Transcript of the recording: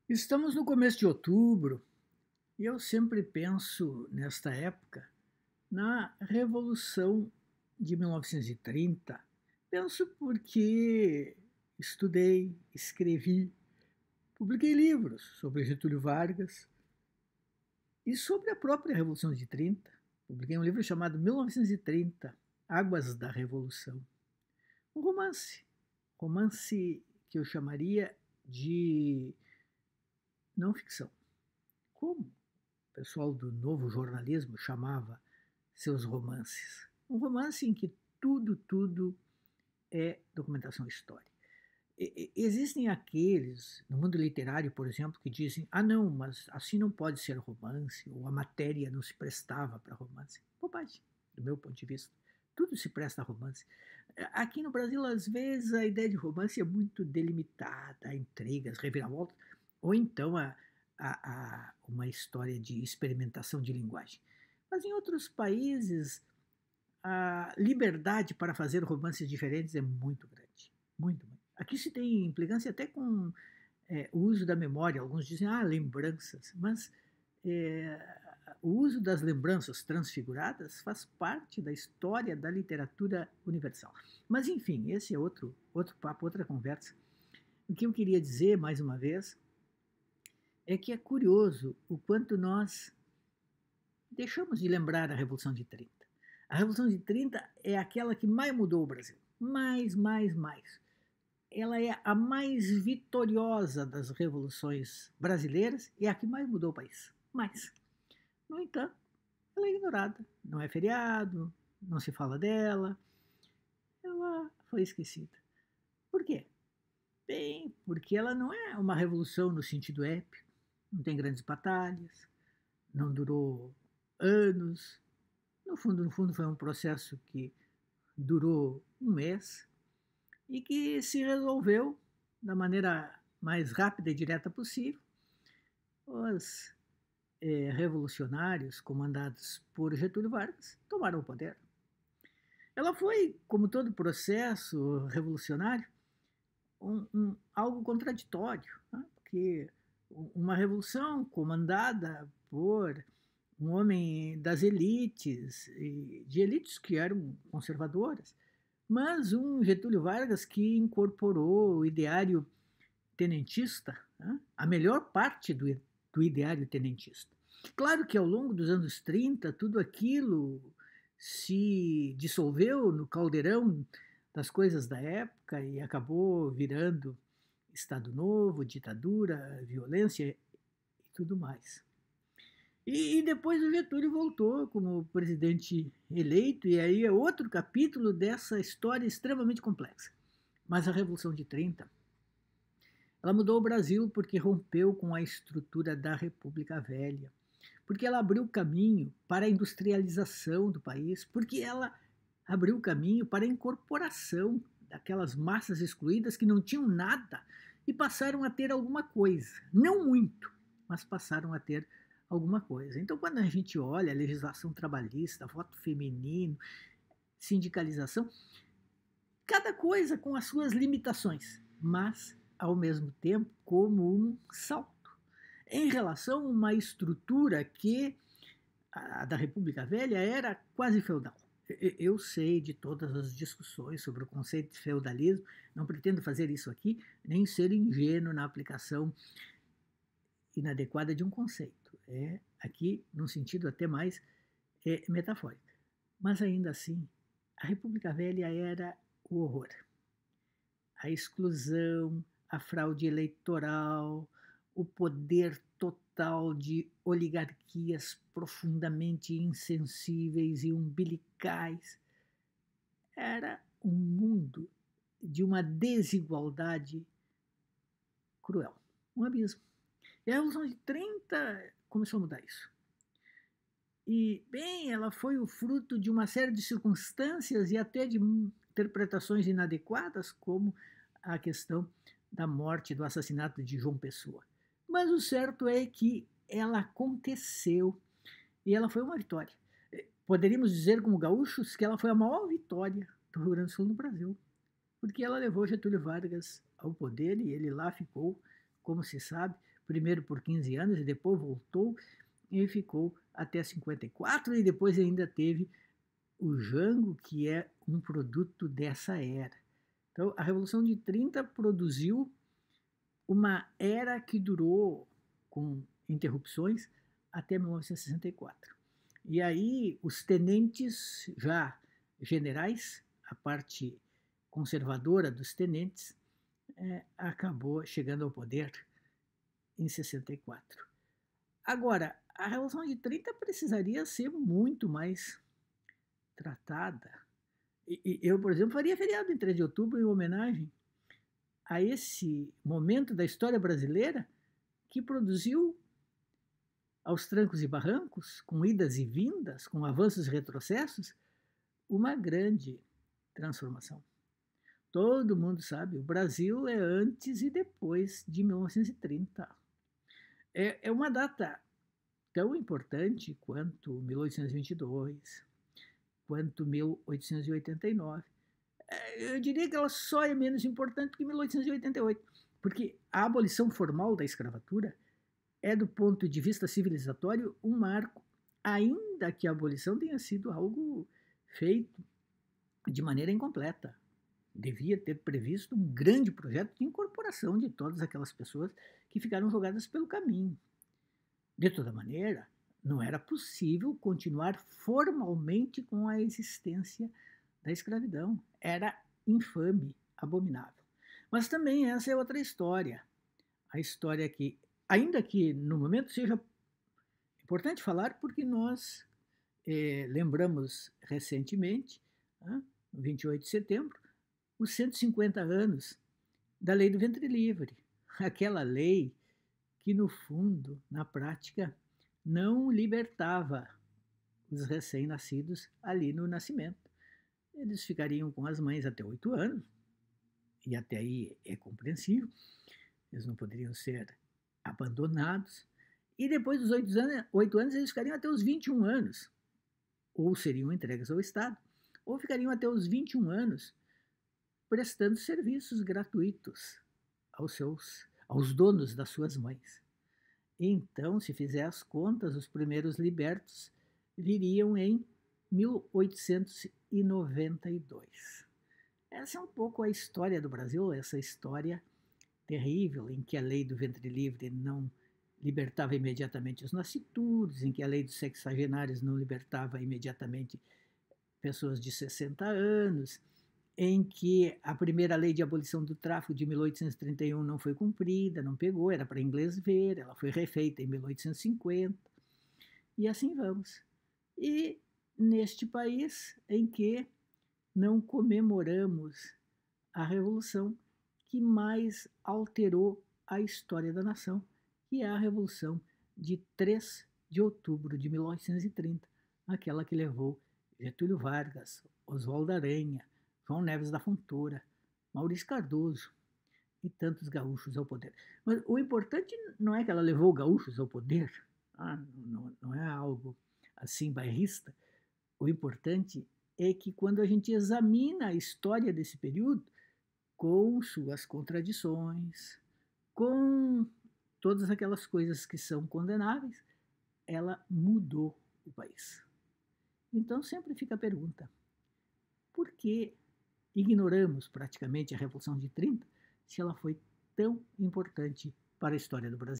Estamos no começo de outubro e eu sempre penso, nesta época, na Revolução de 1930. Penso porque estudei, escrevi, publiquei livros sobre Getúlio Vargas e sobre a própria Revolução de 30. Publiquei um livro chamado 1930, Águas da Revolução. Um romance que eu chamaria de não ficção. Como o pessoal do novo jornalismo chamava seus romances. Um romance em que tudo é documentação histórica. Existem aqueles, no mundo literário, por exemplo, que dizem: ah, não, mas assim não pode ser romance, ou a matéria não se prestava para romance. Bobagem, do meu ponto de vista. Tudo se presta a romance. Aqui no Brasil, às vezes, a ideia de romance é muito delimitada, a intrigas, reviravoltas, ou então uma história de experimentação de linguagem. Mas em outros países, a liberdade para fazer romances diferentes é muito grande. Muito, muito. Aqui se tem implicância até com o uso da memória. Alguns dizem, lembranças. Mas o uso das lembranças transfiguradas faz parte da história da literatura universal. Mas, enfim, esse é outro papo, outra conversa. O que eu queria dizer, mais uma vez, é que é curioso o quanto nós deixamos de lembrar a Revolução de 30. A Revolução de 30 é aquela que mais mudou o Brasil. Mais. Ela é a mais vitoriosa das revoluções brasileiras e é a que mais mudou o país. Mas, no entanto, ela é ignorada. Não é feriado, não se fala dela. Ela foi esquecida. Por quê? Bem, porque ela não é uma revolução no sentido épico. Não tem grandes batalhas, não durou anos. No fundo, foi um processo que durou um mês e que se resolveu da maneira mais rápida e direta possível. Os revolucionários, comandados por Getúlio Vargas, tomaram o poder. Ela foi, como todo processo revolucionário, algo contraditório, né? Porque uma revolução comandada por um homem das elites, de elites que eram conservadoras, mas um Getúlio Vargas que incorporou o ideário tenentista, né? A melhor parte do ideário tenentista. Claro que ao longo dos anos 30, tudo aquilo se dissolveu no caldeirão das coisas da época e acabou virando Estado Novo, ditadura, violência e tudo mais. E depois o Getúlio voltou como presidente eleito, e aí é outro capítulo dessa história extremamente complexa. Mas a Revolução de 30, ela mudou o Brasil porque rompeu com a estrutura da República Velha, porque ela abriu caminho para a industrialização do país, porque ela abriu caminho para a incorporação daquelas massas excluídas que não tinham nada e passaram a ter alguma coisa. Não muito, mas passaram a ter alguma coisa. Então, quando a gente olha a legislação trabalhista, voto feminino, sindicalização, cada coisa com as suas limitações, mas, ao mesmo tempo, como um salto em relação a uma estrutura que a da República Velha era quase feudal. Eu sei de todas as discussões sobre o conceito de feudalismo, não pretendo fazer isso aqui, nem ser ingênuo na aplicação inadequada de um conceito. É aqui num sentido até mais metafórico. Mas ainda assim, a República Velha era o horror. A exclusão, a fraude eleitoral, o poder total de oligarquias profundamente insensíveis e umbilicais. Era um mundo de uma desigualdade cruel, um abismo. E a Revolução de 30 começou a mudar isso. E, bem, ela foi o fruto de uma série de circunstâncias e até de interpretações inadequadas, como a questão da morte, do assassinato de João Pessoa. Mas o certo é que ela aconteceu e ela foi uma vitória. Poderíamos dizer, como gaúchos, que ela foi a maior vitória do Rio Grande do Sul no Brasil, porque ela levou Getúlio Vargas ao poder e ele lá ficou, como se sabe, primeiro por 15 anos e depois voltou e ficou até 54 e depois ainda teve o Jango, que é um produto dessa era. Então, a Revolução de 30 produziu uma era que durou, com interrupções, até 1964. E aí, os tenentes, já generais, a parte conservadora dos tenentes, acabou chegando ao poder em 64. Agora, a Revolução de 30 precisaria ser muito mais tratada. Eu, por exemplo, faria feriado em 3 de outubro em homenagem a esse momento da história brasileira que produziu, aos trancos e barrancos, com idas e vindas, com avanços e retrocessos, uma grande transformação. Todo mundo sabe, o Brasil é antes e depois de 1930. É uma data tão importante quanto 1822, quanto 1889. Eu diria que ela só é menos importante que 1888, porque a abolição formal da escravatura é, do ponto de vista civilizatório, um marco, ainda que a abolição tenha sido algo feito de maneira incompleta. Devia ter previsto um grande projeto de incorporação de todas aquelas pessoas que ficaram jogadas pelo caminho. De toda maneira, não era possível continuar formalmente com a existência da escravidão. Era infame, abominável. Mas também essa é outra história. A história que, ainda que no momento seja importante falar, porque nós lembramos recentemente, no 28 de setembro, os 150 anos da Lei do Ventre Livre. Aquela lei que, no fundo, na prática, não libertava os recém-nascidos ali no nascimento. Eles ficariam com as mães até 8 anos, e até aí é compreensível, eles não poderiam ser abandonados, e depois dos 8 anos eles ficariam até os 21 anos, ou seriam entregues ao Estado, ou ficariam até os 21 anos prestando serviços gratuitos aos donos das suas mães. Então, se fizer as contas, os primeiros libertos viriam em 1892. Essa é um pouco a história do Brasil, essa história terrível em que a lei do ventre livre não libertava imediatamente os nascituros, em que a lei dos sexagenários não libertava imediatamente pessoas de 60 anos, em que a primeira lei de abolição do tráfico de 1831 não foi cumprida, não pegou, era para inglês ver, ela foi refeita em 1850, e assim vamos. E neste país em que não comemoramos a revolução que mais alterou a história da nação, que é a Revolução de 3 de outubro de 1830, aquela que levou Getúlio Vargas, Oswaldo Aranha, João Neves da Fontoura, Maurício Cardoso e tantos gaúchos ao poder. Mas o importante não é que ela levou gaúchos ao poder, não é algo assim bairrista. O importante é que, quando a gente examina a história desse período, com suas contradições, com todas aquelas coisas que são condenáveis, ela mudou o país. Então sempre fica a pergunta: por que ignoramos praticamente a Revolução de 30 se ela foi tão importante para a história do Brasil?